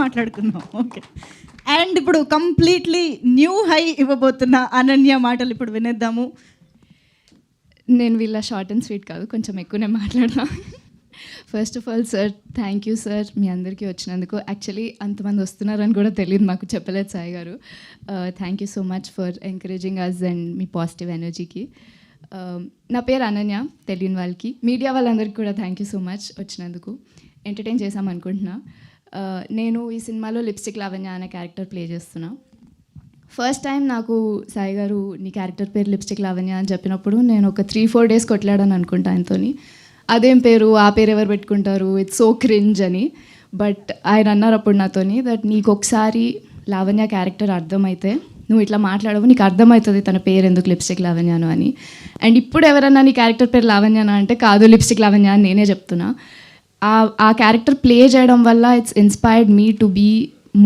మాట్లాడుకుందాం. Okay. And ఇప్పుడు completely new high ఇవ్వబోతున్న Ananya మాటలు ఇప్పుడు వినేద్దాము. నేను వీళ్ళ షార్ట్ అండ్ స్వీట్ కాదు, కొంచెం ఎక్కువనే మాట్లాడతాను. First of all sir, thank you sir మీ అందరికీ వచ్చినందుకు. యాక్చువల్లీ అంతమంది వస్తున్నారని కూడా తెలియదు, మాకు చెప్పలేదు Sai garu. Thank you so much for encouraging us and మీ పాజిటివ్ ఎనర్జీకి. నా పేరు అనన్య, తెలియని వాళ్ళకి, మీడియా వాళ్ళందరికీ కూడా థ్యాంక్ యూ సో మచ్ వచ్చినందుకు. ఎంటర్టైన్ చేశామనుకుంటున్నా. నేను ఈ సినిమాలో లిప్స్టిక్ లావణ్య అనే క్యారెక్టర్ ప్లే చేస్తున్నా. ఫస్ట్ టైం నాకు సాయి గారు నీ క్యారెక్టర్ పేరు లిప్స్టిక్ లావణ్య అని చెప్పినప్పుడు నేను ఒక 3-4 డేస్ కొట్లాడాను అనుకుంటా ఆయనతోని. అదేం పేరు, ఆ పేరు ఎవరు పెట్టుకుంటారు, ఇట్స్ సో క్రింజ్ అని. బట్ ఆయన అన్నారు అప్పుడు నాతోని దట్ నీకు ఒకసారి లావణ్య క్యారెక్టర్ అర్థమైతే నువ్వు ఇట్లా మాట్లాడవు, నీకు అర్థమవుతుంది తన పేరు ఎందుకు లిప్స్టిక్ లావణ్యాను అని. అండ్ ఇప్పుడు ఎవరన్నా నీ క్యారెక్టర్ పేరు లావణ్యానా అంటే కాదు లిప్స్టిక్ లావణ్య అని నేనే చెప్తున్నా. ఆ క్యారెక్టర్ ప్లే చేయడం వల్ల it's inspired me to be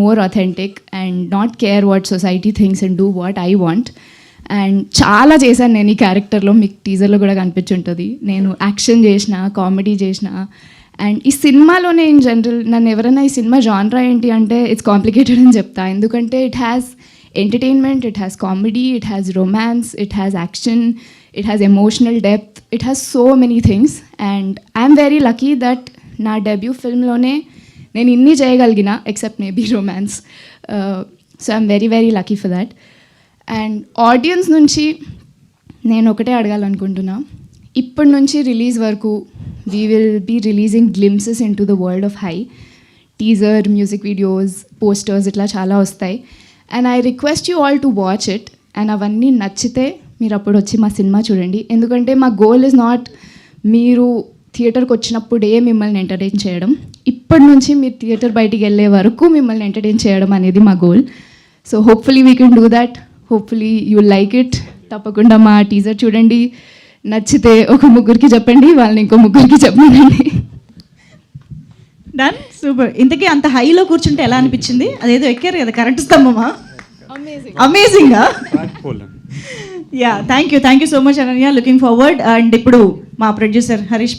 more authentic and not care what society things and do what I want. And చాలా చేశాను నేను ఈ క్యారెక్టర్లో, మీకు టీజర్లో కూడా కనిపించుంటుంది. నేను యాక్షన్ చేసిన, కామెడీ చేసిన. అండ్ ఈ సినిమాలోనే ఇన్ జనరల్ నన్ను ఎవరైనా ఈ సినిమా జాన్రా ఏంటి అంటే ఇట్స్ కాంప్లికేటెడ్ అని చెప్తా. ఎందుకంటే it has entertainment, it has comedy, it has romance, it has action, it has emotional depth, it has so many things. And I'm very lucky that నా debut ఫిల్మ్లోనే నేను ఇన్ని చేయగలిగిన, except maybe romance. So I'm very very lucky for that. And audience నుంచి నేను ఒకటే అడగాలనుకుంటున్నా, ఇప్పటి నుంచి రిలీజ్ వరకు we will be releasing glimpses into the world of hi. Teaser, music videos, posters ఇట్లా చాలా వస్తాయి. And I request you all to watch it. And అవన్నీ నచ్చితే మీరు అప్పుడు వచ్చి మా సినిమా చూడండి. ఎందుకంటే మా గోల్ ఇస్ నాట్ మీరు థియేటర్కి వచ్చినప్పుడే మిమ్మల్ని ఎంటర్టైన్ చేయడం, ఇప్పటి నుంచి మీరు థియేటర్ బయటికి వెళ్ళే వరకు మిమ్మల్ని ఎంటర్టైన్ చేయడం అనేది మా goal. So hopefully we can do that. Hopefully you like it. తప్పకుండా మా టీజర్ చూడండి, నచ్చితే ఒక ముగ్గురికి చెప్పండి, వాళ్ళని ఇంకో ముగ్గురికి చెప్పండి. Done, super. ఇంతకీ అంత హైలో కూర్చుంటే ఎలా అనిపించింది? అదేదో ఎక్కారు కదా కరెంట్ స్తంభమా? అమేజింగా. Yeah, thank you so much Ananya. Looking forward. And ఇప్పుడు మా ప్రొడ్యూసర్ హరీష్